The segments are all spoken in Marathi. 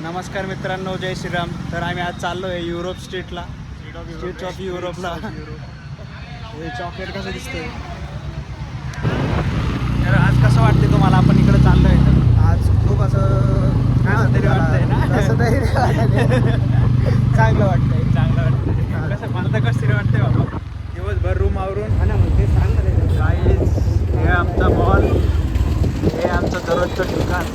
नमस्कार मित्रांनो, जय श्रीराम. तर आम्ही आज चाललो आहे युरोप स्ट्रीट ऑफ युरोपला. हे चॉकलेट कसं दिसतंय. तर आज कसं वाटते तुम्हाला? आपण इकडे चाललो आहे तर आज खूप असं तरी वाटतंय ना? असं तरी चांगलं वाटतंय. चांगलं वाटतंय. कसं मला तर कसं तरी वाटतंय बाबा. दिवसभर रूम आवरून. ते सांग ना. गाईज, हे आमचा मॉल, हे आमचं दररोजचं ठिकाण.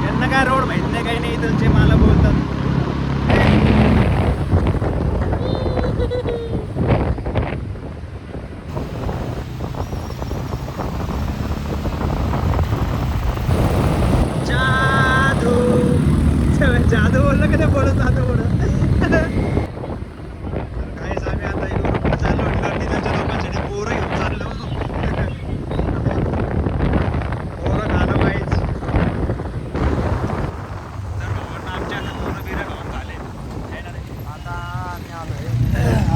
यांना काय रोड माहित नाही, काही नाही. इथलचे मला बोलतात जादू. जादू बोललं का ते बोलत जादू बोलत. काहीच आम्ही आता युरोपला चाललो म्हटलं तिथलच्या लोकांसाठी पोरं घेऊन चाललो. पोरं खाणं पाहिजे.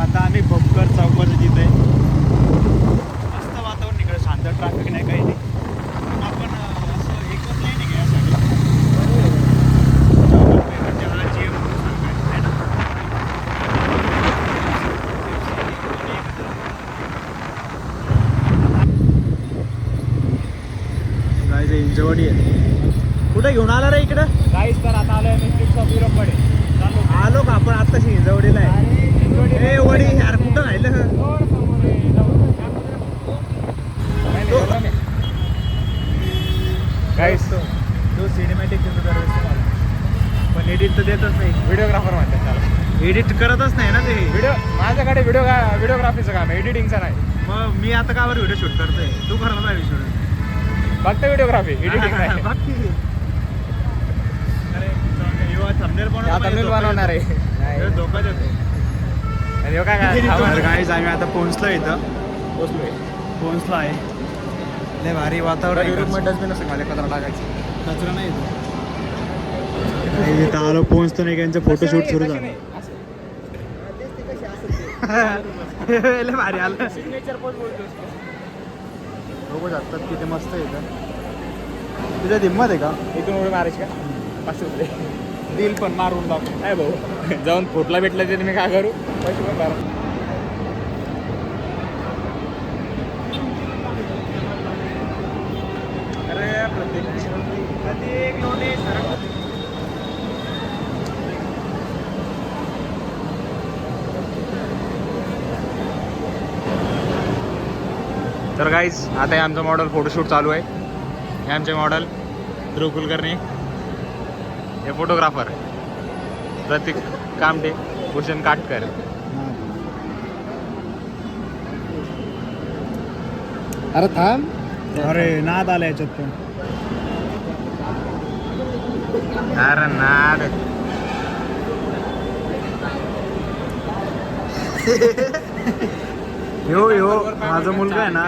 आता आम्ही भोकर चौकाचं तिथे मस्त वातावरण, इकडे शांत, ट्रॅफिक नाही, काही नाही. आपण असं एकच नाही का यासाठी गाईज इंजवडी आहे. कुठे घेऊन आला रे इकडं? गाईस तर आता आलोय मी स्ट्रीट ऑफ युरोप कडे. आलो का आपण आत्ताशी इंजवडीला आहे. ए वडी यार, कुठं राहिलं? गाईस तो सिनेमॅटिक देतो दरवेळेस तुम्हाला, पण एडिट तर देतच नाही. व्हिडिओग्राफर म्हणतात त्याला. एडिट करतच नाही ना ते. माझ्याकडे व्हिडिओग्राफीचं काम आहे, एडिटिंगचं नाही. मग मी आता कावर व्हिडिओ शूट करतोय? तू करणार नाही शूट. फक्त व्हिडिओग्राफी, एडिटिंग नाही. बाकी अरे थंबनेल बनवणार आहे. धोका देतो. अरे काय गाईज, आम्ही आता पोहोचलो इथं. पोहोचलो आहे. लय भारी वातावरण. डस्टबिन असं खाली कचरा टाकायचं. कचरा नाही इथं आलो, पोहोचतो नाही. त्यांचं फोटोशूट सुरू झालं. लय भारी आलं. सिग्नेचर पोस्ट बोलतोस. लोक जातात किती मस्त आहे इथं. तुझ्या हिंमत आहे का इथून उडी मारायची का? 500 रुपये दिल पण मारून टाकू. काय भाऊ, जाऊन फोटला भेटला तरी मी काय करू? पैसे पण मारा. अरे प्रत्येक लोटे तर गाईज, आता हे आमचं मॉडेल फोटोशूट चालू आहे. हे आमचे मॉडेल ध्रुव कुलकर्णी, हे फोटोग्राफर प्रतीक कामटे, भूषण काटकर. अरे थांब. अरे नाद आला याच्यात पण. अरे नाद. ह्यो माझा मुलगा आहे ना,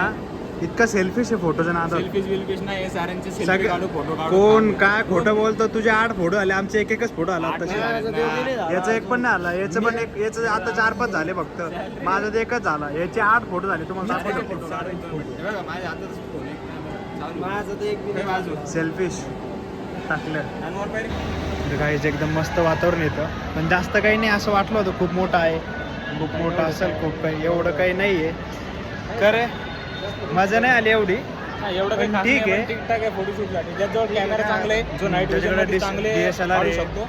इतका सेल्फिश आहे फोटोच्या नादात. सेल्फिश नाही, साऱ्यांचे सेल्फी सगळे- काढू, फोटो काढू. कोण काय खोटं बोलतो? तुझे 8 फोटो आले, आमचे एकच फोटो आला आता. याचा एक पण नाही आला. याचं पण एक, याचं आता 4-5 झाले फक्त. माझा तर एकच झाला. याचे 8 फोटो झाले. तुम्हाला सेल्फिश टाकलं. काहीच एकदम मस्त वातावरण येतं, पण जास्त काही नाही. असं वाटलं होतं खूप मोठं आहे, खूप मोठं असेल, खूप काही. एवढं काही नाही आहे. खरं मजा नाही आली एवढी. एवढं काही ठीक आहे. ठीक-ठाक आहे फोटोशूटसाठी. ज्याजवळ कॅमेरा चांगले आहे, जो नाईट त्याच्याकडे चांगले DSLR काढू आहे. शकतो,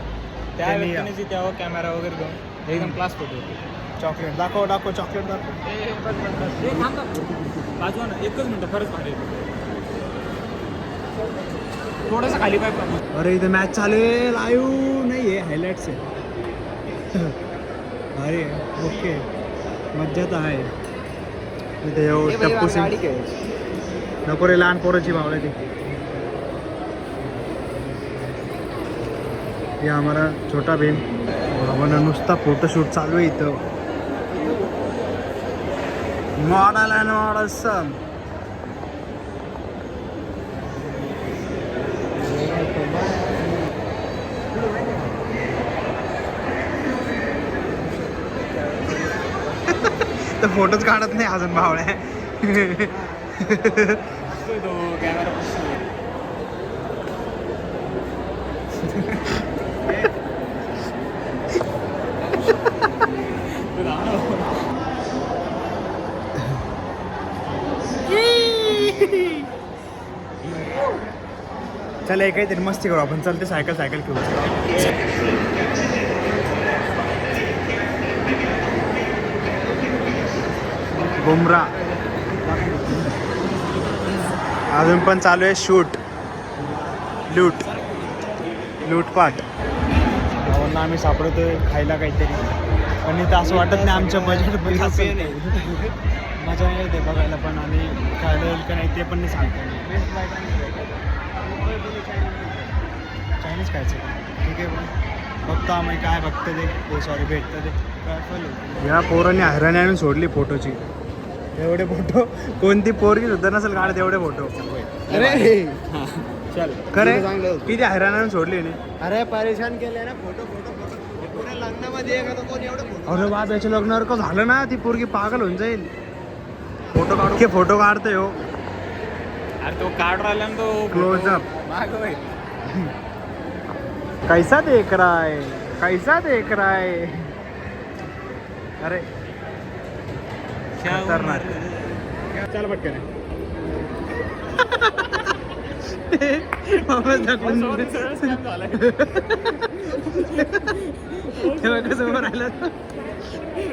त्या त्यांनी व्यक्तीने त्यावर कॅमेरा वगैरे घेऊन एकदम क्लास फोटो. चॉकलेट दाखव, चॉकलेट दाखव. बाजूला एकच मिनटं, खरंच भारी. थोडंसं खाली पाय. अरे इथं मॅच चालू आहे, लाईव्ह नाही आहे, हायलाइट्स आहे. अरे ओके, मज्जा तर आहे. इथे टप्पू सिंग. नको रे, लहान पोराची भावना ती. हे हमारा छोटा भीम. भावानं नुसता फोटोशूट चालू आहे इथं. मॉडल अँड मॉडल सन. तर फोटोच काढत नाही अजून भावळ्या. चला एक काहीतरी मस्ती करू आपण. चलते सायकल घेऊ. बुमरा अजून पण चालू आहे शूट. लूटपाट भावांना आम्ही सापडतोय खायला काहीतरी. पण इथं असं वाटत नाही आमच्या बजेट मजा नाही येते बघायला पण. आणि खायला येईल का नाही ते पण नाही सांगतो. चायनीज खायचं ठीक आहे पण बघतो आम्ही काय बघतं ते सॉरी भेटतं ते काय. या पोरांनी हैराणी आणून सोडली फोटोची. एवढे फोटो कोणती पोरगी सुद्धा नसेल काढत एवढे फोटो. अरे चल खरे किती हैराण आणून सोडली नाही. अरे परेशान केले ना फोटो पुऱ्या लग्नामध्ये कोण एवढं फोटो. अरे बाप याच्या लग्नावर का झालं ना ती पोरगी पागल होऊन जाईल. फोटो काढतोय हो. अरे तो काढ राहिला ना तो क्लोजअप. कैसा देख रहा है. अरे खतरनाक. चल पटकन समोर राहिला.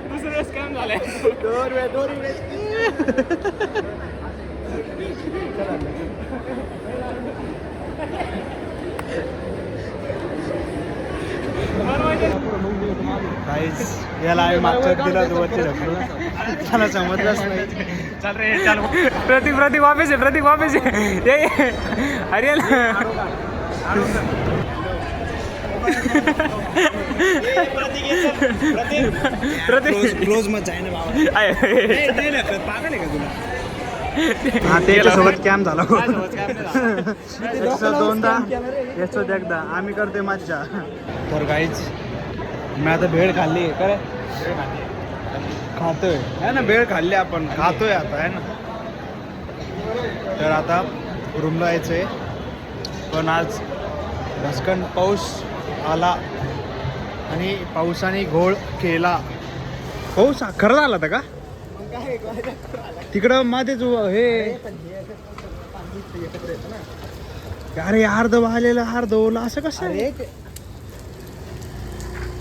दुसरं स्कॅम झालाय. काहीच याला आम्ही मागच्यात दिला वरती ढकलून. त्याला समजलंच नाही. चल रे चल. प्रतीक वापस आहे. ये अरे क्लोज मत जाय ना बाबा. पागल आहे का तुला. हा त्याच्यासोबत कॅम्प झाला. दोनदा याच्यात एकदा आम्ही करतोय मज्जा. तर काहीच मी आता भेळ खाल्ली काय खातोय आहे ना. भेळ खाल्ली आपण खातोय आता आहे ना. तर आता रूमला यायचंय पण आज भस्कन पाऊस आला आणि पावसाने घोळ केला. पाऊस खरं झाला होता का तिकडं मध्येच हे. अरे अर्ध वाहलेलं अर्ध ओला असं कसं आहे.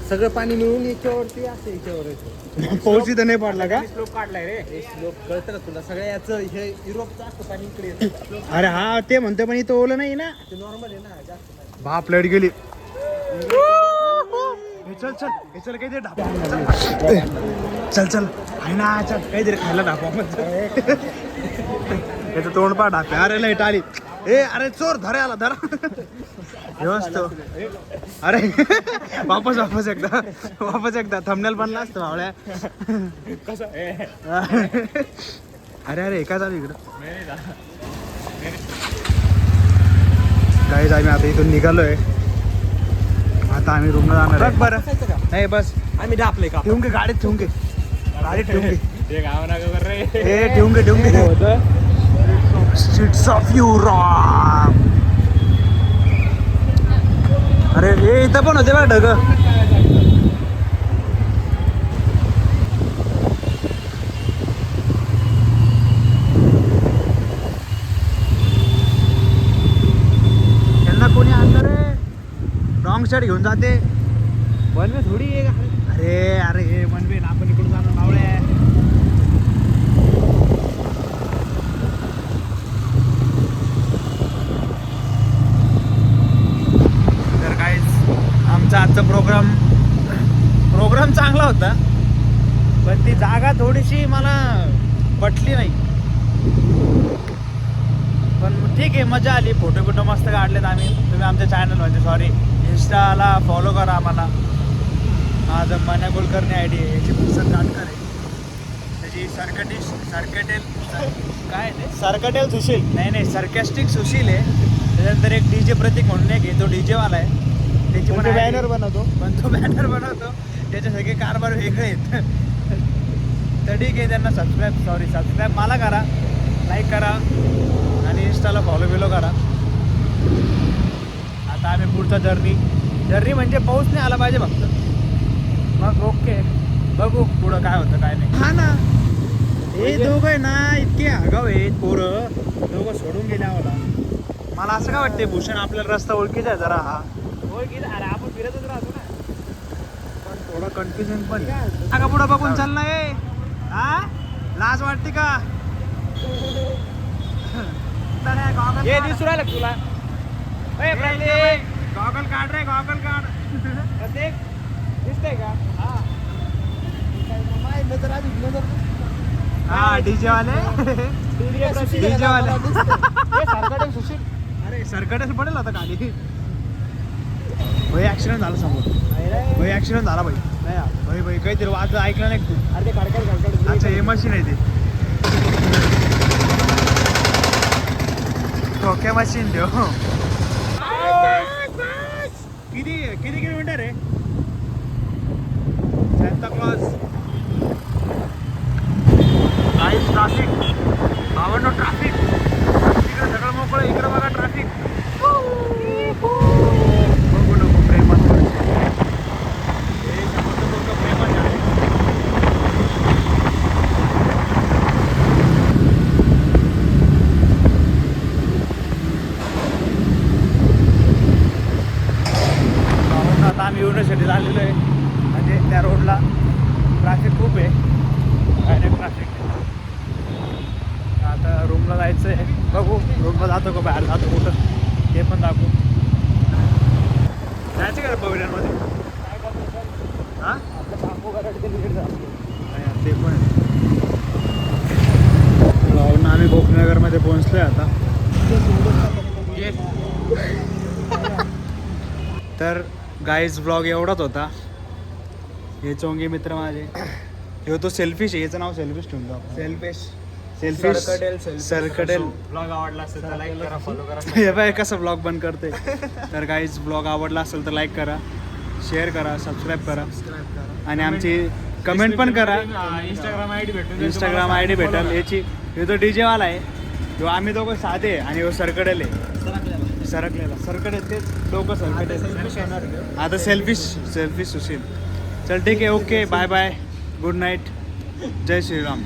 सगळं पाणी मिळून याच्यावरती असं याच्यावर येतं. पाऊस इथं नाही पडला का. स्लोप काढलाय रे. हे श्लोक कळतं का तुला. सगळ्या याचं हे युरोपचं असतं पाणी इकडे येतं. अरे हा ते म्हणतो पण इथं ओलं नाही ना. ते नॉर्मल आहे ना जास्त पाणी. बाप लाईट गेली. चल काहीतरी ढापा. चल आहे ना. चल काहीतरी खायला ढापा. याचं तोंड पा ढापे. अरे लाईट आली. अरे चोर धरा व्यवस्थित. अरे वापस एकदा थंबनेल बनला असतं भावळ्या. अरे काय चालू इकडं. काहीच आम्ही आता इथून निघालोय. आता आम्ही रूमला जाणार आहे. बरं नाही बस आम्ही ढापले का. ठेवून घे गाडीत ठेवून घे. ते गाव नका कर रे. ठेवून घे. Streets of Europe. अरे इथं पण होते बा ढग. यांना कोणी आणलं रे. रॉंग साईड घेऊन जाते. बनवे थोडी आहे. अरे हे मनवे ना आपण इकडून जाणार मावळे. तर काहीच आमचा आजचा प्रोग्राम चांगला होता पण ती जागा थोडीशी मला पटली नाही. पण ठीक आहे मजा आली. फोटो मस्त काढलेत आम्ही. तुम्ही आमच्या चॅनल म्हणजे सॉरी इंस्टाला फॉलो करा आम्हाला. माझं मना कुलकर्णी ID आहे. याची पुस्तक काटकर आहे. त्याची सरकटेल सुशील नाही सर्कॅस्टिक सुशील आहे. त्याच्यानंतर एक DJ प्रतीक म्हणून एक आहे. तो डीजेवाला आहे. त्याची पण बॅनर बनवतो. त्याचे सगळे कारभार वेगळे आहेत. तर ठीक आहे, त्यांना सबस्क्राईब मला करा, लाईक करा आणि इंस्टाला फॉलो बिलो करा. आता आम्ही पुढचा जर्नी म्हणजे पाऊस नाही आला पाहिजे फक्त, मग ओके बघू पुढं काय होतं काय नाही. हा ना, हे दोघं आहे ना इतके आगाव आहेत पोरं, दोघं सोडून गेले आम्हाला. मला असं काय वाटते भूषण आपल्याला रस्ता ओळखीचा आहे जरा. हा ओळखीचा, अरे आपण फिरतच राहतो ना. पण थोडं कन्फ्युजन पण का पुढं बघून चालला आहे. हा लाज वाटते का? हे दिसू राहिलं का तुला? ए, प्रतीक, गॉगल काढ रे, गॉगल काढ. प्रतीक, दिसतंय का? हा. काय नजर आली, नजर. हा डीजे वाले डीजे वाले. हे सारखं सुशील. अरे सरकटच पडेल आता खाली. भाई ऍक्सिडेंट झाला समोर. भाई ऍक्सिडेंट झाला भाई. नाही यार. भाई काहीतरी वाज ऐकलं नाही तू. अरे ते खडखड अच्छा हे मशीन आहे ते. ओके मशीन देऊ. किती किलोमीटर आहे? Santa Claus. काहीच ट्रॅफिक आवडलो. ट्रॅफिक तिकडे सगळं मोकळं, इकडं बघा ट्रॅफिक. बघू नको प्रेमात प्रेमात आहे. आता आम्ही युनिव्हर्सिटीला आलेलो आहे, म्हणजे त्या रोडला ट्रॅफिक खूप आहे, डायरेक्ट ट्रॅफिक. आता रूमला जायचं आहे, बघू रूमला जातो का बाहेर जातो कुठं ते पण दाखवू. जायचं का पवेलियनमध्ये? हां ते पण राहून आम्ही गोपीनगरमध्ये पोहोचलो आहे आता. तर गाईज ब्लॉग एवढाच होता. हे चोंगे मित्र माझे, हे तो सेल्फिश आहे, याचं नाव सेल्फिश ठेवून जाऊ. सेल्फिश सरकटेल. ब्लॉग आवडला असेल तर लाईक करा, फॉलो करा. हे बाय कसं ब्लॉग बंद करते. तर गाईज ब्लॉग आवडला असेल तर लाईक करा, शेअर करा, सबस्क्राईब करा आणि आमची कमेंट पण करा. इंस्टाग्राम आय डी भेटेल याची. हे तो डीजे वाला आहे, तो आम्ही दोघं साधे आणि हो सरकडेल आहे. सरकडेल तेच डोकं सरकडेल. आता सेल्फिश सुशील. चल ठीक आहे, okay bye bye, good night, जय श्रीराम.